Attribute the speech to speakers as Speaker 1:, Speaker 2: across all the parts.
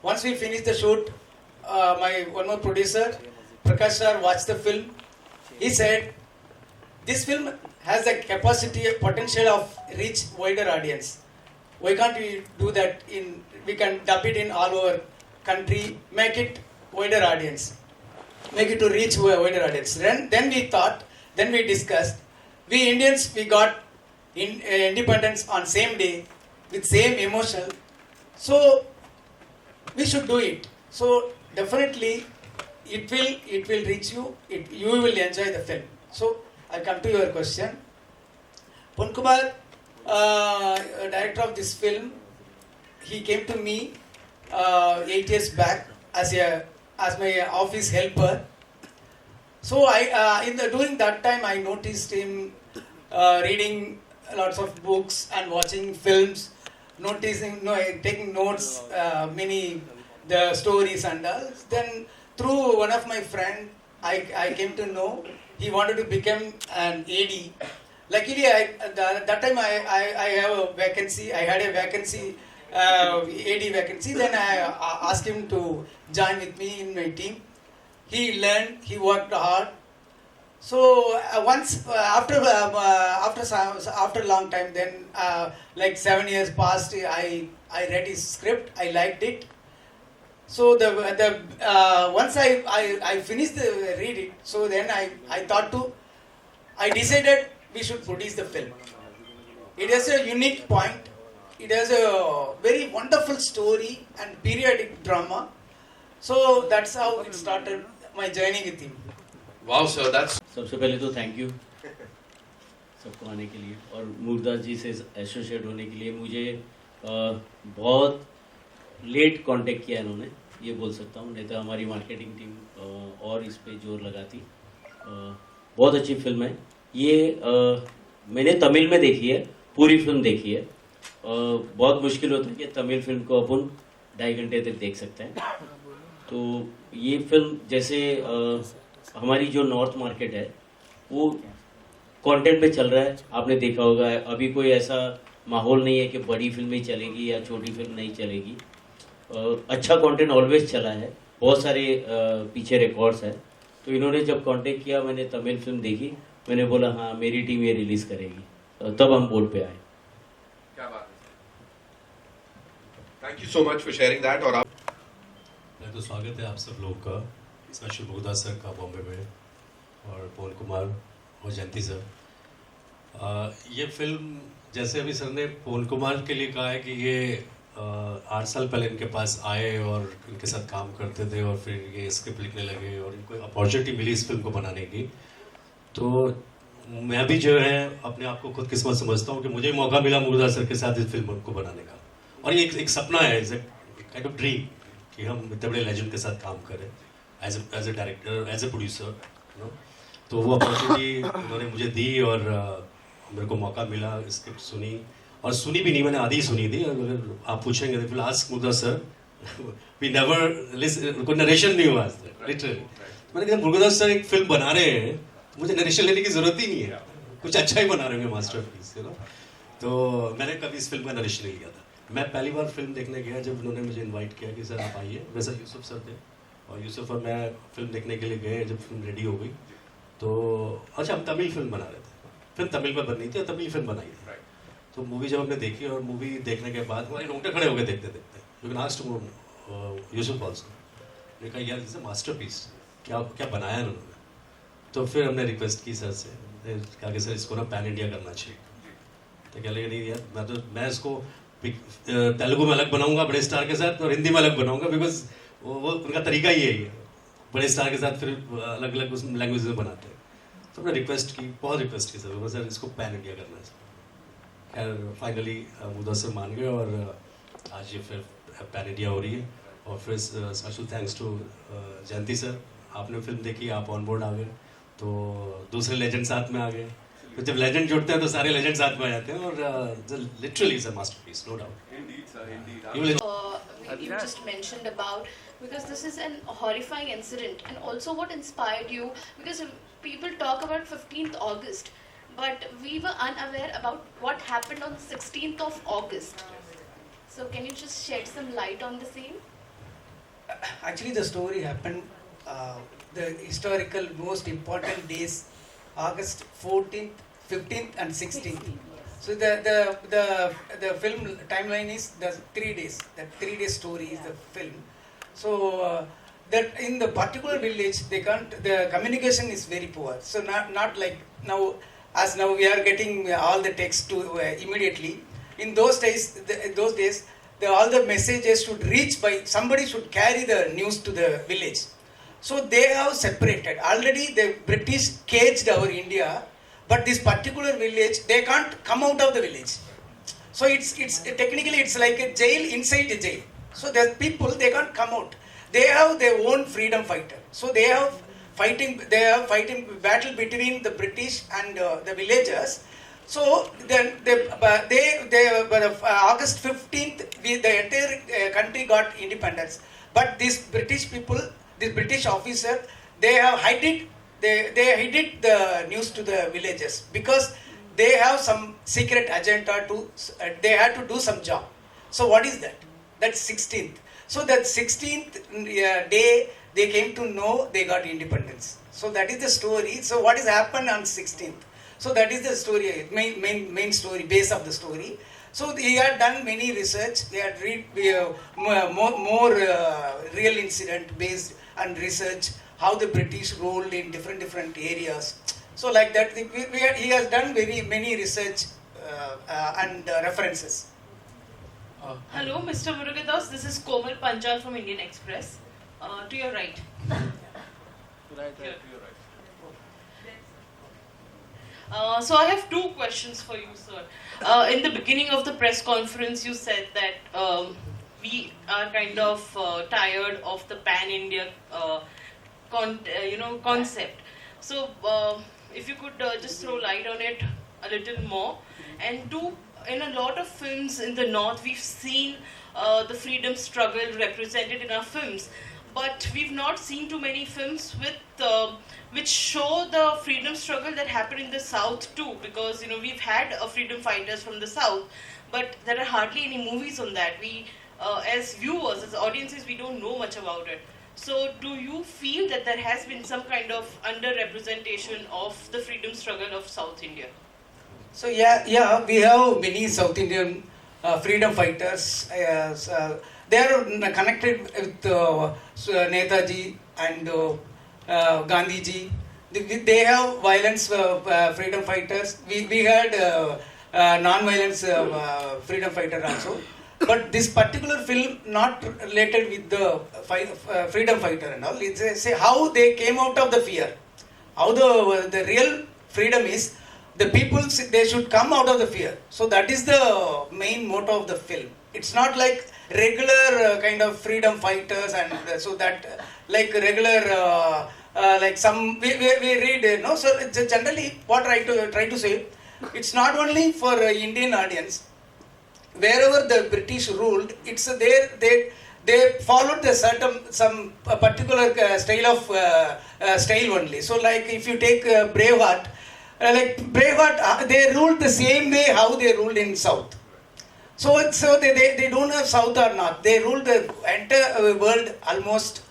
Speaker 1: Once we finished the shoot, my one more producer, Prakash sir, watched the film. He said, this film has the capacity, potential of reach wider audience. Why can't we do that we can dub it in all over country, make it wider audience, make it to reach wider audience. Then we thought, then we discussed, we Indians, we got independence on same day, with same emotion, so we should do it. So definitely it will reach you, you will enjoy the film. So I come to your question. Pon Kumar, director of this film, he came to me 8 years back as my office helper. So during that time I noticed him reading lots of books and watching films, taking notes, the stories and all. Then through one of my friend, I came to know he wanted to become an AD. Luckily, that time I have a vacancy. I had a vacancy, AD vacancy. Then I asked him to join with me in my team. He learned. He worked hard. So once after a long time, then like 7 years passed. I read his script. I liked it. So once I finished the read it. So then I decided we should produce the film. It has a unique point. It has a very wonderful story and periodic drama. So that's how it started my journey with him.
Speaker 2: Wow, sir, that's...
Speaker 3: सबसे पहले तो thank you सबको आने के लिए और मुरुगदास जी से associate होने के लिए। मुझे बहुत लेट कांटेक्ट किया इन्होंने, ये बोल सकता हूँ, नहीं तो हमारी मार्केटिंग टीम और इस पे जोर लगाती। बहुत अच्छी फिल्म है ये। मैंने तमिल में देखी है, पूरी फिल्म देखी है। बहुत मुश्किल होता है कि तमिल फिल्म को अपन 2.5 घंटे तक देख सकते हैं। तो ये फिल्म जैसे हमारी जो नॉर्थ मार्केट है वो कंटेंट पे चल रहा है, आपने देखा होगा। अभी कोई ऐसा माहौल नहीं है कि बड़ी फिल्में चलेगी या छोटी फिल्म नहीं चलेगी। अच्छा कंटेंट ऑलवेज चला है, बहुत सारे पीछे रिकॉर्ड्स हैं। तो इन्होंने जब कांटेक्ट किया, मैंने तमिल फिल्म देखी, मैंने बोला हाँ मेरी टीम ये रिलीज़ करेगी, तब हम बोर्ड पे आए।
Speaker 2: क्या बात है, thank you so much for sharing that. और आप
Speaker 4: तो स्वागत है आप सब लोग का, स्पेशल मुरुगदास सर का बॉम्बे में, और पवन कुमार और जयंती सर। ये फिल्म जैसे अभी सर ने पवन कुमार के लिए कहा है कि ये 8 साल पहले इनके पास आए और इनके साथ काम करते थे और फिर ये स्क्रिप्ट लिखने लगे और इनको अपॉर्चुनिटी मिली इस फिल्म को बनाने की। तो मैं भी जो है अपने आप को खुद किस्मत समझता हूँ कि मुझे मौका मिला मुरुगदास सर के साथ इस फिल्म को बनाने का। और ये एक सपना है, काइंड ऑफ ड्रीम कि हम इतने बड़े लेजेंड के साथ काम करें as a director, as a producer, तो वो अपॉर्चुनिटी उन्होंने मुझे दी और मेरे को मौका मिला। स्क्रिप्ट सुनी, और सुनी भी नहीं, मैंने आधी ही सुनी थी। अगर आप पूछेंगे तो फिर ask Murugadoss sir, we never, कोई नरेशन नहीं हुआ लिटरली। मैंने कहा मुरुगदास सर एक फिल्म बना रहे हैं, मुझे नरेशन लेने की जरूरत ही नहीं है, कुछ अच्छा ही बना रहे होंगे मास्टरपीस, तो मैंने कभी इस फिल्म का नरेशन नहीं किया था। मैं पहली बार फिल्म देखने गया जब उन्होंने मुझे इन्वाइट किया कि सर आप आइए। वैसा यूसुफ सर थे, और यूसुफ और मैं फिल्म देखने के लिए गए। जब फिल्म रेडी हो गई तो अच्छा, हम तमिल फिल्म बना रहे थे, फिल्म तमिल में बननी थी, तमिल फिल्म बनाई थी। तो मूवी जब हमने देखी, और मूवी देखने के बाद हमारे रोंगटे खड़े हो गए देखते देखते, लेकिन आज तो यूसुफ ऑल्सो ने कहा यार इट्स अ मास्टरपीस, क्या बनाया है उन्होंने। तो फिर हमने रिक्वेस्ट की सर से, कहा कि सर इसको ना पैन इंडिया करना चाहिए। तो क्या लगे नहीं यार, मैं इसको तेलुगु में अलग बनाऊंगा बड़े स्टार के साथ, और हिंदी में अलग बनाऊंगा, बिकॉज वो उनका तरीका ही यही है, बड़े स्टार के साथ फिर अलग अलग उस लैंग्वेज में बनाते हैं। तो हमने रिक्वेस्ट की, बहुत रिक्वेस्ट की सर इसको पैन इंडिया करना है। खैर फाइनली मुरुगदास सर मान गए, और आज ये फिर पैन इंडिया हो रही है। और फिर special thanks to Jayanthi sir, आपने फिल्म देखी, आप ऑन बोर्ड आ गए, तो दूसरे लेजेंड साथ में आ गए। तो जब लेजेंड जुड़ते हैं तो सारे लेजेंड साथ में आ जाते हैं, और literally is a masterpiece, no doubt.
Speaker 2: Indeed, sir, indeed.
Speaker 5: You just mentioned about, because this is an horrifying incident, and also what inspired you, because people talk about 15th August, but we were unaware about what happened on 16th of August. So can you just shed some light on the same?
Speaker 1: actually the story happened, the historical most important days, August 14th, 15th and 16th. So the film timeline is the 3 days. The 3 day story is the film. So that in the particular village, the communication is very poor. So not like now, as now we are getting all the text to immediately. In those days, all the messages should reach by somebody should carry the news to the village. So they have separated. Already the British caged our India, but this particular village, they can't come out of the village. So it's technically it's like a jail inside a jail. So the people, they can't come out. They have their own freedom fighter. So they have fighting battle between the British and the villagers. So then August 15th, the entire country got independence. But these British people, this British officer, they have hid the news to the villagers because they have some secret agenda they had to do some job. So what is that? That's 16th. So that 16th day, they came to know they got independence. So that is the story. So what has happened on 16th? So that is the story, main story, base of the story. So he had done many research. He had read more real incident based and research how the British ruled in different areas. So like that, he has done many research and references.
Speaker 6: Hello, Mr. Murugadoss. This is Komal Panchal from Indian Express. To your right. Here. So I have 2 questions for you, sir. In the beginning of the press conference, you said that we are kind of tired of the pan-India concept. So if you could just throw light on it a little more. And 2, in a lot of films in the north, we've seen the freedom struggle represented in our films, but we've not seen too many films which show the freedom struggle that happened in the south too, because we've had freedom fighters from the south, but there are hardly any movies on that. We as viewers, as audiences, we don't know much about it. So do you feel that there has been some kind of underrepresentation of the freedom struggle of South India?
Speaker 1: So yeah, we have many South Indian freedom fighters. They are connected with Netaji and Gandhiji. They have violence freedom fighters. We had non-violence freedom fighter also. But this particular film not related with the freedom fighter and all. It's how they came out of the fear. How the real freedom is. The people, they should come out of the fear. So that is the main motto of the film. It's not like regular kind of freedom fighters and so that like regular like some we read no. So generally what I try to say, it's not only for Indian audience. Wherever the British ruled, it's there they followed the some particular style only. So like if you take Braveheart. Like Braveheart, they ruled the same way how they ruled in South. So they don't have South or North. They ruled the entire world almost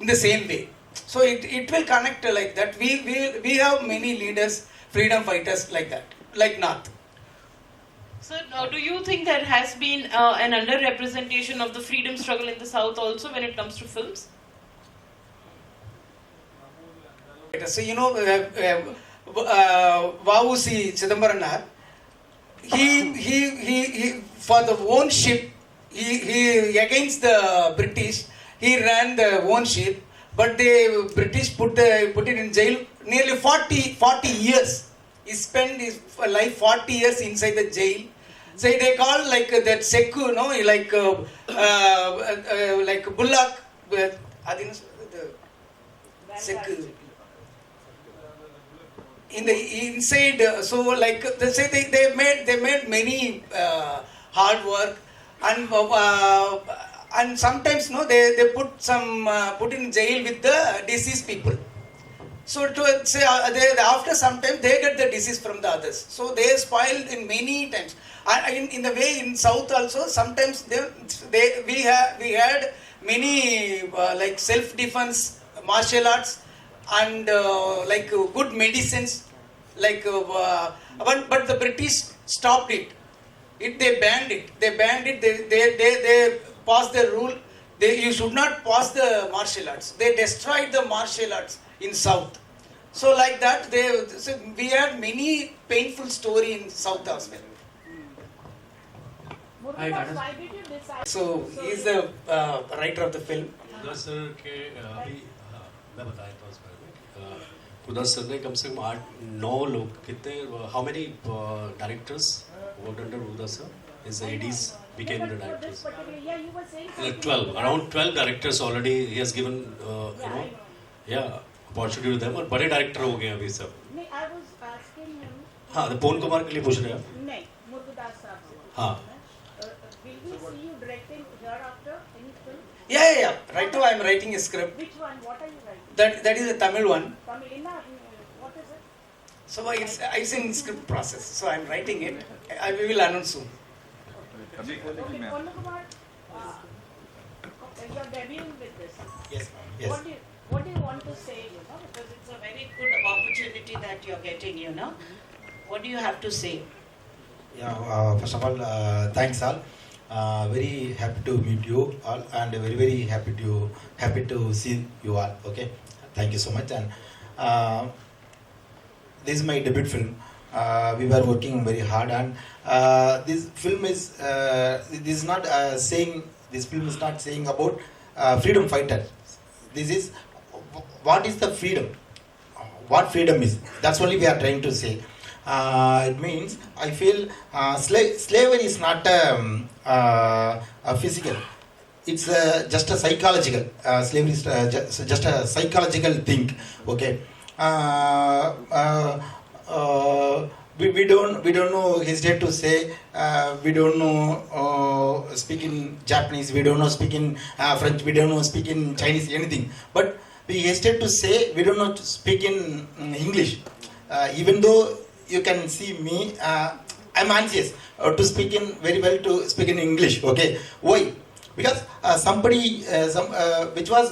Speaker 1: in the same way. So it will connect like that. We have many leaders, freedom fighters like that, like North.
Speaker 6: So do you think there has been an underrepresentation of the freedom struggle in the South also when it comes to films?
Speaker 1: So Vausi Chidambaran, he for the own ship, he against the British, he ran the own ship, but the British put it in jail nearly 40 years. He spent his life 40 years inside the jail. So they call like that Sekku, no, like Bullock, Sekku. In the inside, so like they say they made many hard work and sometimes they put in jail with the deceased people. So to say after some time they get the disease from the others. So they spoiled in many times. In the way in South also sometimes we had many like self-defense, martial arts, and like good medicines. Like, but the British stopped it. They banned it. They banned it. They passed the rule. You should not pass the martial arts. They destroyed the martial arts in South. So like that, so we had many painful story in South as well.
Speaker 7: Murugadoss, why did you decide?
Speaker 1: So he is the writer of the film.
Speaker 4: Murugadoss sir के अभी मैं बताया था उस बारे में Murugadoss sir ने कम से कम 8-9 लोग कितने how many directors worked under Murugadoss sir? His ADs became the directors.
Speaker 7: Yeah, you were saying
Speaker 4: 12 around 12 directors already he has given opportunity to them और बड़े director हो गए अभी सब.
Speaker 7: नहीं, I was asking him.
Speaker 4: हाँ, तो पवन कुमार के लिए पूछ रहे हैं आप?
Speaker 7: नहीं, मुरुगदास साहब से.
Speaker 4: हाँ.
Speaker 7: Will we see you directing hereafter any film?
Speaker 1: Yeah. Right now I am writing a script.
Speaker 7: Which one? What are you writing?
Speaker 1: That is a Tamil one.
Speaker 7: Tamil. What is it?
Speaker 1: So it's in script process. So I am writing it. We will announce soon.
Speaker 7: Okay, Ponu Kumar, you're debuting with this.
Speaker 1: Yes.
Speaker 7: What do you want to say? Because it's a very good opportunity that you're getting. What do you have to say?
Speaker 8: Yeah. First of all, thanks all. Very happy to meet you all, and very happy to see you all. Okay, thank you so much. And this is my debut film. We were working very hard, and this film is not saying about freedom fighter. This is what is the freedom? What freedom is? That's only we are trying to say. It means I feel slavery is not a physical. It's just a psychological. Slavery is just a psychological thing. Okay. We don't know. Hesitate to say we don't know speak in Japanese. We don't know speak in French. We don't know speak in Chinese. Anything. But we hesitate to say we don't know to speak in English. Even though you can see me, I'm anxious to speak in very well to speak in English. Okay, why? Because somebody, which was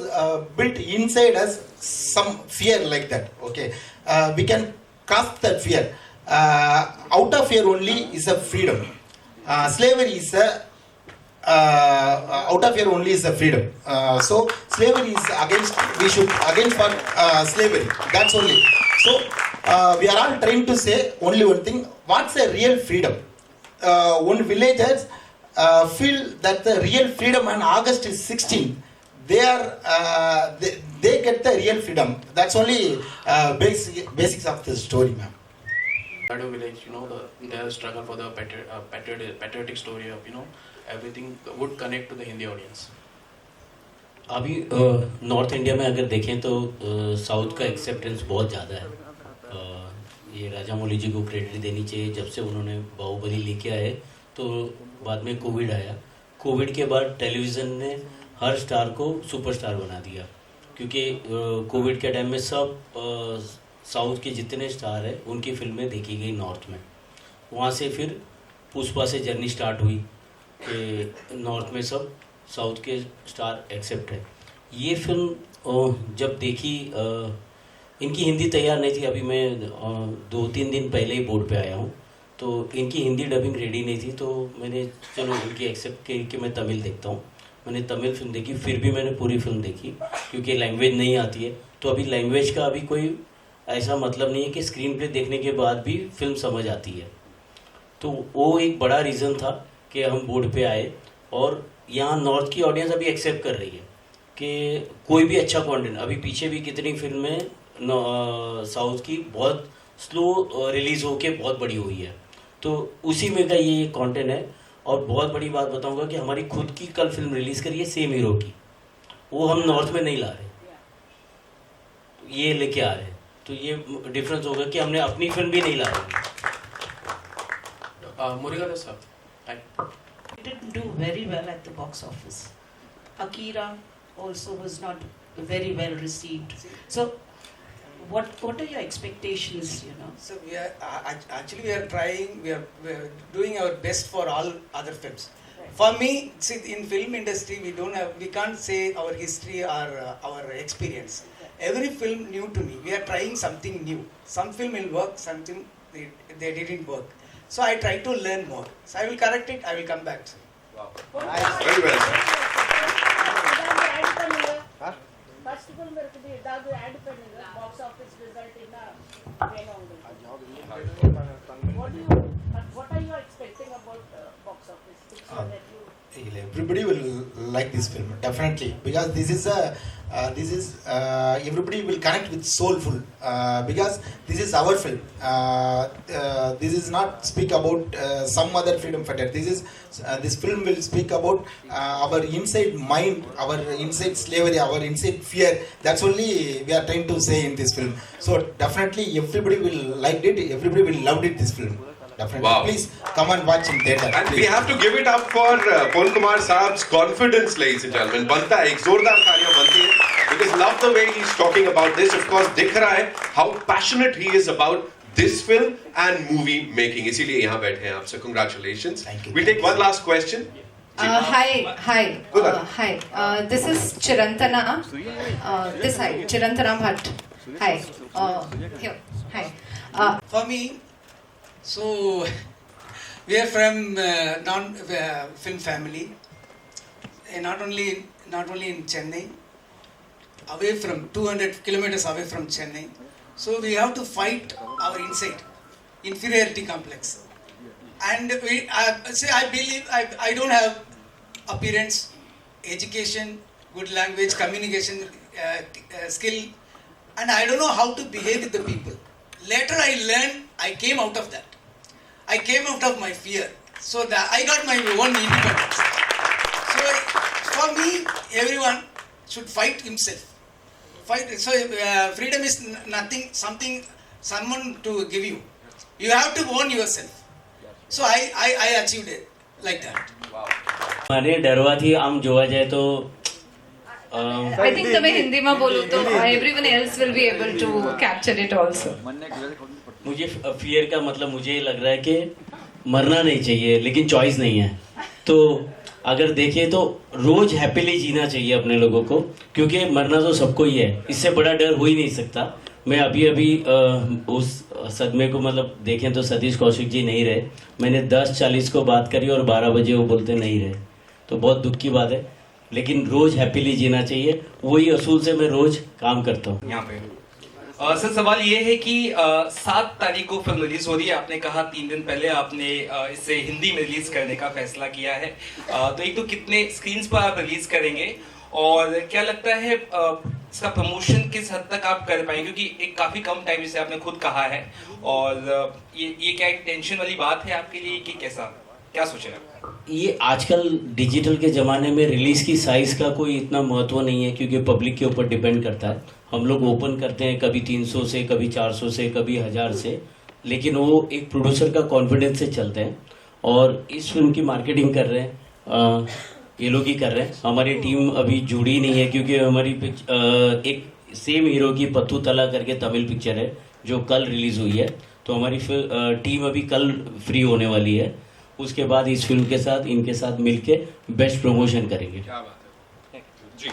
Speaker 8: built inside us, some fear like that. Okay, we can cast that fear. Out of fear only is a freedom. Slavery is a out of fear only is a freedom. So slavery is against. We should against for slavery. That's only. So. We are all trying to say only one thing. What's a real freedom? One villagers feel that the real freedom on August 16th. They get the real freedom. That's only basics of the story, ma'am.
Speaker 9: Gado village, their struggle for the patriotic story of, everything would connect to the Hindi audience.
Speaker 3: अभी north India में अगर देखें तो south का acceptance बहुत ज़्यादा है. ये राजा मौली जी को क्रेडिट देनी चाहिए. जब से उन्होंने बाहुबली लेके आए तो बाद में कोविड आया. कोविड के बाद टेलीविज़न ने हर स्टार को सुपरस्टार बना दिया, क्योंकि कोविड के टाइम में सब साउथ के जितने स्टार हैं उनकी फिल्में देखी गई नॉर्थ में. वहाँ से फिर पुष्पा से जर्नी स्टार्ट हुई कि नॉर्थ में सब साउथ के स्टार एक्सेप्ट है. ये फिल्म जब देखी, इनकी हिंदी तैयार नहीं थी. अभी मैं 2-3 दिन पहले ही बोर्ड पे आया हूँ, तो इनकी हिंदी डबिंग रेडी नहीं थी. तो मैंने चलो इनकी एक्सेप्ट कि मैं तमिल देखता हूँ. मैंने तमिल फिल्म देखी, फिर भी मैंने पूरी फिल्म देखी क्योंकि लैंग्वेज नहीं आती है. तो अभी लैंग्वेज का अभी कोई ऐसा मतलब नहीं है कि स्क्रीन प्ले देखने के बाद भी फिल्म समझ आती है. तो वो एक बड़ा रीज़न था कि हम बोर्ड पे आए. और यहाँ नॉर्थ की ऑडियंस अभी एक्सेप्ट कर रही है कि कोई भी अच्छा कंटेंट. अभी पीछे भी कितनी फिल्में साउथ की बहुत स्लो रिलीज़ होके बहुत बड़ी हुई है. तो उसी में का ये कंटेंट है. और बहुत बड़ी बात बताऊंगा कि हमारी खुद की कल फिल्म रिलीज़ करी है सेम हीरो की, वो हम नॉर्थ में नहीं ला रहे, ये लेके आ रहे हैं. तो ये डिफरेंस होगा कि हमने अपनी फिल्म भी नहीं ला रहे.
Speaker 9: Murugadoss sir,
Speaker 7: It didn't do very well at the box office. Akira also was not very well received. So, what are your expectations?
Speaker 1: So we are trying. We are doing our best for all other films.
Speaker 7: Right.
Speaker 1: For me, see, in film industry, we can't say our history or our experience. Every film new to me. We are trying something new. Some film will work, something they didn't work. So I try to learn more. So I will correct it. I will come back.
Speaker 2: Wow. Very well.
Speaker 7: First film box office result in what are you expecting about box office?
Speaker 8: Everybody will like this film definitely, because this is everybody will connect with soulful, because this is our film. This is not speak about some other freedom fighter. This film will speak about our inside mind, our inside slavery, our inside fear. That's only we are trying to say in this film. So definitely everybody will like it. Everybody will love it. This film. Definitely. Wow. Please come and watch in theater.
Speaker 2: And we have to give it up for Pon Kumar Saab's confidence, ladies and gentlemen. Banta hai, ek zordar taaliyan banti hai. Because love the way he's talking about this. Of course, dikh raha hai how passionate he is about this film and movie making. Isliye yahan baithe hain aap. So congratulations.
Speaker 8: Thank you.
Speaker 2: We'll take one last question.
Speaker 10: Hi. This is Chirantana. This side, Chirantana Bhatt. Hi. Here. Hi.
Speaker 1: For me, so we are from film family. Not only in Chennai, away from 200 kilometers away from Chennai. So we have to fight our inside inferiority complex. And I believe I don't have appearance, education, good language, communication skill, and I don't know how to behave with the people. Later I learned, I came out of that. I came out of my fear. So that I got my own independence. So for me, everyone should fight himself. So freedom is nothing, someone to give you. You have to own yourself. So I achieved it like that.
Speaker 3: माने डरवाથી આમ જોવા જાય તો
Speaker 10: I think તમે હિન્દીમાં બોલો તો everyone else will be able to capture it also.
Speaker 3: मुझे फियर का मतलब मुझे लग रहा है कि मरना नहीं चाहिए लेकिन चॉइस नहीं है. तो अगर देखें तो रोज हैप्पीली जीना चाहिए अपने लोगों को, क्योंकि मरना तो सबको ही है. इससे बड़ा डर हो ही नहीं सकता. मैं अभी उस सदमे को मतलब देखें तो सतीश कौशिक जी नहीं रहे. मैंने 10:40 को बात करी और 12 बजे वो बोलते नहीं रहे. तो बहुत दुख की बात है, लेकिन रोज हैप्पीली जीना चाहिए. वही असूल से मैं रोज काम करता हूँ.
Speaker 11: यहाँ पे सर सवाल ये है कि 7 तारीख को फिल्म रिलीज हो रही है. आपने कहा 3 दिन पहले आपने इसे हिंदी में रिलीज करने का फैसला किया है. तो एक तो कितने स्क्रीन्स पर आप रिलीज करेंगे और क्या लगता है इसका प्रमोशन किस हद तक आप कर पाएंगे, क्योंकि एक काफी कम टाइम जिसे आपने खुद कहा है. और ये क्या एक टेंशन वाली बात है आपके लिए कि कैसा क्या सोच रहे हैं?
Speaker 3: ये आजकल डिजिटल के ज़माने में रिलीज़ की साइज़ का कोई इतना महत्व नहीं है, क्योंकि पब्लिक के ऊपर डिपेंड करता है. हम लोग ओपन करते हैं कभी 300 से, कभी 400 से, कभी 1000 से, लेकिन वो एक प्रोड्यूसर का कॉन्फिडेंस से चलते हैं. और इस फिल्म की मार्केटिंग कर रहे हैं, ये लोग ही कर रहे हैं. हमारी टीम अभी जुड़ी नहीं है, क्योंकि हमारी एक सेम हीरो की पत्थू तला करके तमिल पिक्चर है जो कल रिलीज़ हुई है. तो हमारी टीम अभी कल फ्री होने वाली है. उसके बाद इस फिल्म के साथ इनके साथ मिलके बेस्ट प्रमोशन करेंगे.
Speaker 2: क्या बात है जी.